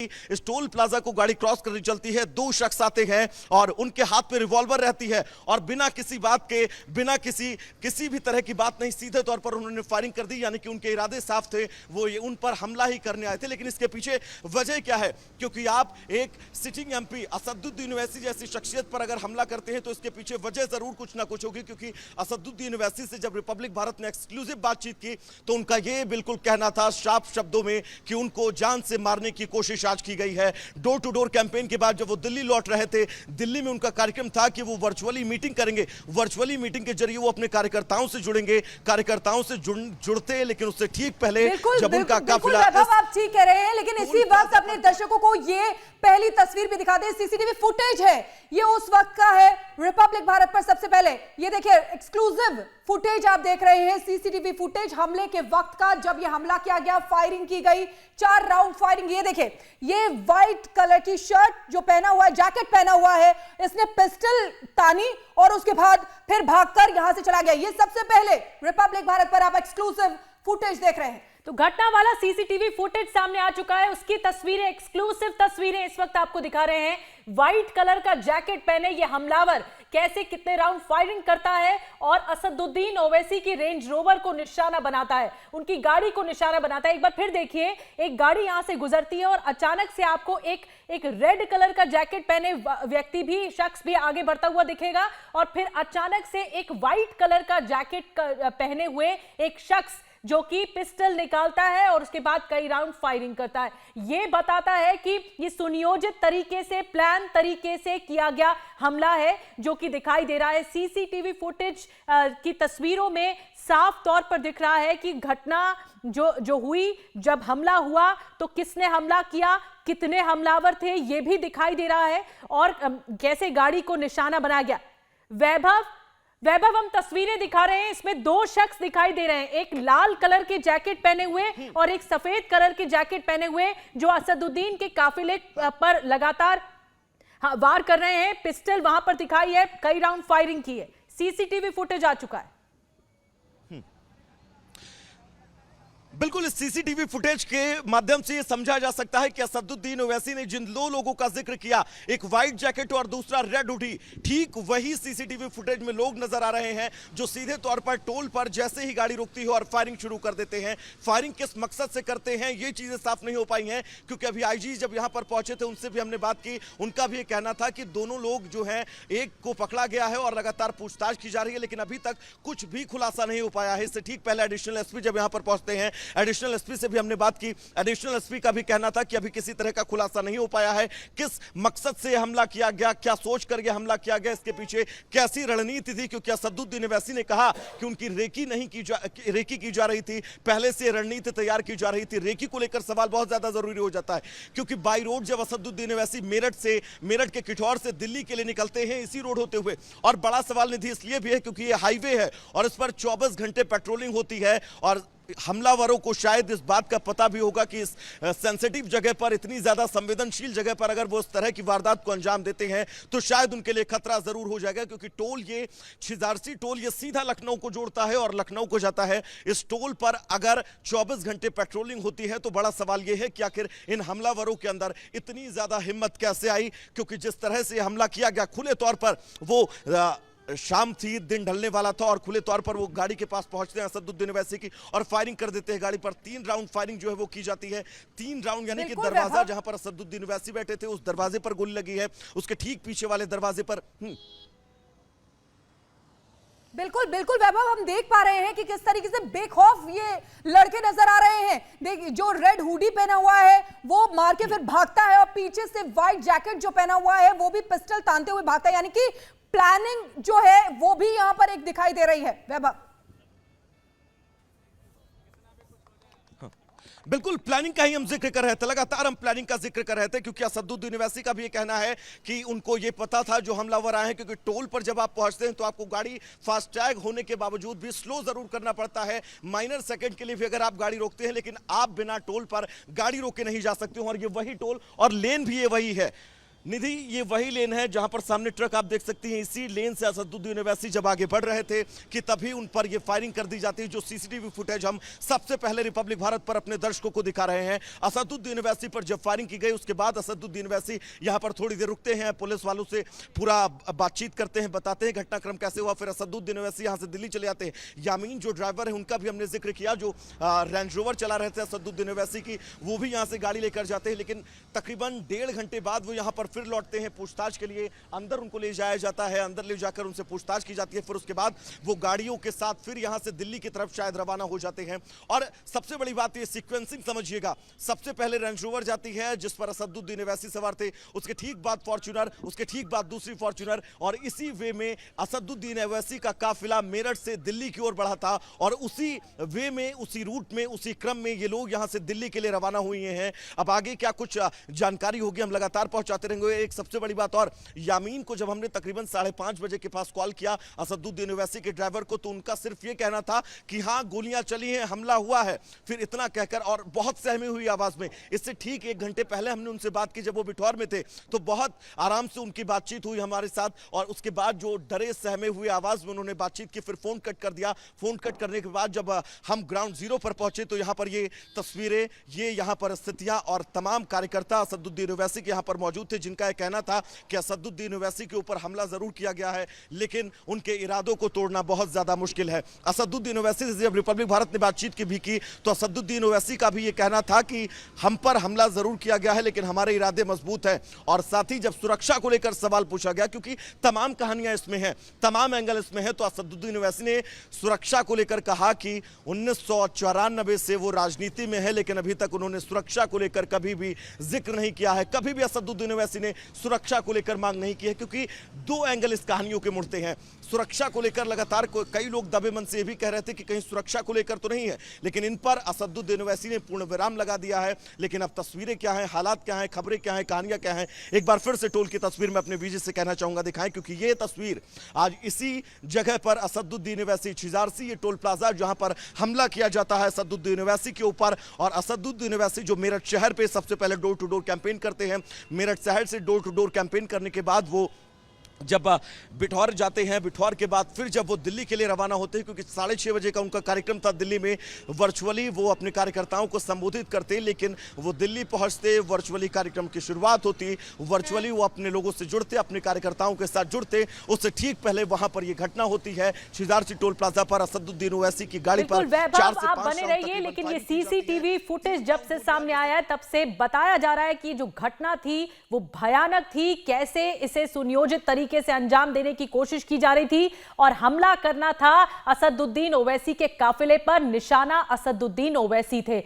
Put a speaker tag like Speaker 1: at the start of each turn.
Speaker 1: इस toll plaza को गाड़ी क्रॉस करनी चलती है, दो शख्स आते हैं और उनके हाथ में रिवॉल्वर रहती है और बिना किसी बात के, बिना किसी भी तरह की बात नहीं, सीधे तौर पर उन्होंने फायरिंग कर दी। यानी कि उनके इरादे साफ थे, वो ये उन पर हमला ही करने आए थे। लेकिन इसके पीछे वजह क्या है? क्योंकि आप एक सिटिंग एमपी असदुद्दीन ओवैसी जैसी शख्सियत पर अगर हमला करते हैं तो इसके पीछे वजह जरूर कुछ ना कुछ होगी। क्योंकि असदुद्दीन ओवैसी से जब रिपब्लिक भारत ने एक्सक्लूसिव बातचीत की तो उनका यह बिल्कुल कहना था साफ शब्दों में कि उनको जान से मारने की कोशिश आज की गई है। डोर टू डोर कैंपेन के बाद जब वो दिल्ली लौट रहे थे, दिल्ली में उनका कार्यक्रम था कि वो वर्चुअली मीटिंग करेंगे। वर्चुअली मीटिंग के जरिए वो अपने कार्यकर्ताओं से जुड़ेंगे, कार्यकर्ताओं से जुड़ते हैं। लेकिन उससे ठीक पहले जब उनका काफिला,
Speaker 2: आप ठीक कह रहे हैं, लेकिन इसी वक्त अपने दर्शकों को ये पहली तस्वीर भी दिखा दें। सीसीटीवी फुटेज है, ये उस वक्त का है रिपब्लिक भारत पर। सबसे पहले ये देखिए, एक्सक्लूसिव फुटेज आप देख रहे हैं, सीसीटीवी फुटेज हमले के वक्त का, जब ये हमला किया गया, फायरिंग की गई, 4 राउंड फायरिंग। ये देखिए, ये व्हाइट कलर की शर्ट जो पहना हुआ है, जैकेट पहना हुआ है, इसने पिस्टल तानी और उसके बाद फिर भागकर यहां से चला गया। ये सबसे पहले रिपब्लिक भारत पर आप एक्सक्लूसिव फुटेज देख रहे हैं।
Speaker 3: तो घटना वाला सीसीटीवी फुटेज सामने आ चुका है, उसकी तस्वीरें, एक्सक्लूसिव तस्वीरें इस वक्त आपको दिखा रहे हैं। व्हाइट कलर का जैकेट पहने ये हमलावर कैसे कितने राउंड फायरिंग करता है और असदुद्दीन ओवैसी की रेंज रोवर को निशाना बनाता है, उनकी गाड़ी को निशाना बनाता है। एक बार फिर देखिए, एक गाड़ी यहां से गुजरती है और अचानक से आपको एक रेड कलर का जैकेट पहने व्यक्ति भी, शख्स भी आगे बढ़ता हुआ दिखेगा और फिर अचानक से एक व्हाइट कलर का जैकेट पहने हुए एक शख्स जो कि पिस्टल निकालता है और उसके बाद कई राउंड फायरिंग करता है। यह बताता है कि यह सुनियोजित तरीके से, प्लान तरीके से किया गया हमला है, जो कि दिखाई दे रहा है सीसीटीवी फुटेज की तस्वीरों में। साफ तौर पर दिख रहा है कि घटना जो हुई, जब हमला हुआ तो किसने हमला किया, कितने हमलावर थे, यह भी दिखाई दे रहा है और कैसे गाड़ी को निशाना बनाया गया। वैभव, हम तस्वीरें दिखा रहे हैं, इसमें 2 शख्स दिखाई दे रहे हैं, एक लाल कलर के जैकेट पहने हुए और एक सफेद कलर के जैकेट पहने हुए, जो असदुद्दीन के काफिले पर लगातार वार कर रहे हैं। पिस्टल वहां पर दिखाई है, कई राउंड फायरिंग की है। सीसीटीवी फुटेज आ चुका है।
Speaker 1: बिल्कुल, इस सीसीटीवी फुटेज के माध्यम से यह समझा जा सकता है कि असदुद्दीन ओवैसी ने जिन 2 लोगों का जिक्र किया, एक व्हाइट जैकेट और दूसरा रेड हुडी, ठीक वही सीसीटीवी फुटेज में लोग नजर आ रहे हैं जो सीधे तौर पर टोल पर जैसे ही गाड़ी रुकती है और फायरिंग शुरू कर देते हैं। फायरिंग किस मकसद से करते हैं ये चीजें साफ नहीं हो पाई हैं, क्योंकि अभी आईजी जब यहां पर पहुंचे थे उनसे भी हमने बात की। उनका भी कहना था कि दोनों लोग जो हैं, एक को पकड़ा गया है और लगातार पूछताछ की जा रही है, लेकिन अभी तक कुछ भी खुलासा नहीं हो पाया है। इससे ठीक पहले एडिशनल एसपी जब यहां पर पहुंचते हैं, एडिशनल एसपी से भी हमने बात की। एडिशनल एसपी का भी कहना था कि अभी किसी तरह का खुलासा नहीं हो पाया है, किस मकसद से हमला किया गया, क्या सोच करके हमला किया गया, इसके पीछे कैसी रणनीति थी। क्योंकि असदुद्दीन ओवैसी ने कहा कि उनकी रेकी की जा रही थी, पहले से रणनीति तैयार की जा रही थी। रेकी को लेकर सवाल बहुत ज्यादा जरूरी हो जाता है, क्योंकि बाई रोड जब असदुद्दीन ओवैसी मेरठ के किठौर से दिल्ली के लिए निकलते हैं, इसी रोड होते हुए, और बड़ा सवाल निधि इसलिए भी है क्योंकि यह हाईवे है और इस पर 24 घंटे पेट्रोलिंग होती है और हमलावरों को शायद इस बात का पता भी होगा कि इस सेंसिटिव जगह पर, इतनी ज्यादा संवेदनशील जगह पर अगर वो इस तरह की वारदात को अंजाम देते हैं तो शायद उनके लिए खतरा जरूर हो जाएगा। क्योंकि टोल, ये छिजारसी टोल, ये सीधा लखनऊ को जोड़ता है और लखनऊ को जाता है। इस टोल पर अगर 24 घंटे पेट्रोलिंग होती है तो बड़ा सवाल यह है कि आखिर इन हमलावरों के अंदर इतनी ज्यादा हिम्मत कैसे आई। क्योंकि जिस तरह से हमला किया गया, खुले तौर पर वो शाम थी, दिन ढलने वाला था और खुले तौर पर वो गाड़ी के पास पहुंचते हैं असदुद्दीन ओवैसी की और फायरिंग कर देते हैं गाड़ी पर। 3 राउंड फायरिंग जो है वो की जाती है। 3 राउंड, यानी कि दरवाजा जहां पर असदुद्दीन ओवैसी बैठे थे उस दरवाजे पर गोली लगी है, उसके ठीक पीछे वाले दरवाजे पर।
Speaker 2: बिल्कुल बिल्कुल वैभव, हम देख पा रहे हैं कि किस तरीके से बेखौफ ये लड़के नजर आ रहे हैं। देखिए, जो रेड हुडी पहना हुआ है वो मार के फिर भागता है और पीछे से व्हाइट जैकेट जो पहना हुआ है वो भी पिस्टल तानते हुए भागता है। यानी कि प्लानिंग जो है वो भी यहां पर एक दिखाई दे रही है। वैभव,
Speaker 1: बिल्कुल प्लानिंग का ही हम जिक्र कर रहे थे, लगातार हम प्लानिंग का जिक्र कर रहे थे। क्योंकि असदुद्दीन ओवैसी का भी ये कहना है कि उनको ये पता था जो हमलावर आए हैं, क्योंकि टोल पर जब आप पहुंचते हैं तो आपको गाड़ी फास्टैग होने के बावजूद भी स्लो जरूर करना पड़ता है। माइनर सेकंड के लिए भी अगर आप गाड़ी रोकते हैं, लेकिन आप बिना टोल पर गाड़ी रोके नहीं जा सकते हो। और ये वही टोल और लेन भी ये वही है। निधि, ये वही लेन है जहां पर सामने ट्रक आप देख सकती हैं। इसी लेन से असदुद्दीन ओवैसी जब आगे बढ़ रहे थे कि तभी उन पर ये फायरिंग कर दी जाती है। जो सीसीटीवी फुटेज हम सबसे पहले रिपब्लिक भारत पर अपने दर्शकों को दिखा रहे हैं, असदुद्दीन ओवैसी पर जब फायरिंग की गई उसके बाद असदुद्दीन ओवैसी यहां पर थोड़ी देर रुकते हैं, पुलिस वालों से पूरा बातचीत करते हैं, बताते हैं घटनाक्रम कैसे हुआ। फिर असदुद्दीन ओवैसी यहां से दिल्ली चले जाते हैं। यामीन जो ड्राइवर है उनका भी हमने जिक्र किया, जो रेंज रोवर चला रहे थे असदुद्दीन ओवैसी की, वो भी यहां से गाड़ी लेकर जाते हैं। लेकिन तकरीबन 1.5 घंटे बाद वो यहां पर फिर लौटते हैं पूछताछ के लिए। अंदर उनको ले जाया जाता है, अंदर ले जाकर उनसे पूछताछ की जाती है। फिर उसके बाद वो गाड़ियों के साथ फिर यहां से दिल्ली की तरफ शायद रवाना हो जाते हैं। और सबसे बड़ी बात ये सीक्वेंसिंग समझिएगा, सबसे पहले रेंज रोवर जाती है जिस पर असदुद्दीन ओवैसी सवार थे, उसके ठीक बाद फॉर्च्यूनर, उसके ठीक बाद दूसरी फॉर्च्यूनर, और इसी वे में असदुद्दीन ओवैसी का काफिला मेरठ से दिल्ली की ओर बढ़ा था। और उसी वे में, उसी रूट में, उसी क्रम में ये लोग यहां से दिल्ली के लिए रवाना हुए हैं। अब आगे क्या कुछ जानकारी होगी हम लगातार पहुंचाते रहेंगे। एक सबसे बड़ी बात और, यामीन को जब हमने तकरीबन 5:30 बजे के पास कॉल किया असदुद्दीन ओवैसी के ड्राइवर को, तो उनका सिर्फ ये कहना था कि हां गोलियां चली हैं, हमला हुआ है। फिर इतना कहकर, और बहुत सहमी हुई आवाज में, इससे ठीक 1 घंटे पहले हमने उनसे बात की जब वो बिठौर में थे, तो बहुत आराम से उनकी बातचीत हुई हमारे साथ। और उसके बाद जो डरे सहमे हुए आवाज में उन्होंने बातचीत की, फिर फोन कट कर दिया। फोन कट करने के बाद जब हम ग्राउंड जीरो पर पहुंचे तो यहां पर ये तस्वीरें, ये यहां पर स्थितियां और तमाम कार्यकर्ता असदुद्दीन ओवैसी के यहां पर मौजूद थे, जिनका यह कहना था कि असदुद्दीन ओवैसी के ऊपर हमला जरूर किया गया है, लेकिन उनके इरादों को तोड़ना बहुत ज्यादा मुश्किल है। असदुद्दीन ओवैसी से जब रिपब्लिक भारत ने बातचीत की भी की, तो असदुद्दीन ओवैसी का भी यह कहना था कि हम पर हमला जरूर किया गया है, लेकिन हमारे इरादे मजबूत है। और साथ ही जब सुरक्षा को लेकर सवाल पूछा गया, क्योंकि तमाम कहानियां इसमें हैं, तमाम एंगल इसमें है, तो असदुद्दीन ओवैसी ने सुरक्षा को लेकर कहा कि 1994 से वो राजनीति में है, लेकिन अभी तक उन्होंने सुरक्षा को लेकर कभी भी जिक्र नहीं किया है। कभी भी असदुद्दीन ओवैसी ने सुरक्षा को लेकर मांग नहीं की है, क्योंकि 2 एंगल इस कहानियों के मुड़ते हैं। सुरक्षा को लेकर लगातार कई लोग दबे मन से ये भी कह रहे थे कि कहीं सुरक्षा को लेकर तो नहीं है, लेकिन इन पर असदुद्दीन ओवैसी ने पूर्ण विराम लगा दिया है। लेकिन अब तस्वीरें क्या हैं, हालात क्या हैं, खबरें क्या हैं, कहानियां क्या हैं, एक बार फिर से टोल की तस्वीर में अपने विजय से कहना चाहूंगा दिखाएं, क्योंकि ये तस्वीर आज इसी जगह पर असदुद्दीन ओवैसी, छिजारसी, ये टोल प्लाजा जहां पर हमला किया जाता है असदुद्दीन ओवैसी के ऊपर। और असदुद्दीन ओवैसी जो मेरठ शहर पे सबसे पहले डोर टू डोर कैंपेन करते हैं, मेरठ शहर से डोर टू डोर कैंपेन करने के बाद वो जब बिठौर जाते हैं, बिठौर के बाद फिर जब वो दिल्ली के लिए रवाना होते हैं, क्योंकि 6:30 बजे का उनका कार्यक्रम था दिल्ली में, वर्चुअली वो अपने कार्यकर्ताओं को संबोधित करते, लेकिन वो दिल्ली पहुंचते, वर्चुअली कार्यक्रम की शुरुआत होती, वर्चुअली वो अपने लोगों से जुड़ते, अपने कार्यकर्ताओं के साथ जुड़ते। उससे ठीक पहले वहां पर ये घटना होती है छिजारसी टोल प्लाजा पर असदुद्दीन ओवैसी की गाड़ी पर 4 से 5
Speaker 3: आप बने रहिए। लेकिन ये सीसीटीवी फुटेज जब से सामने आया है तब से बताया जा रहा है कि जो घटना थी वो भयानक थी, कैसे इसे सुनियोजित तरीके से अंजाम देने की कोशिश की जा रही थी और हमला करना था असदुद्दीन ओवैसी के काफिले पर। निशाना असदुद्दीन ओवैसी थे।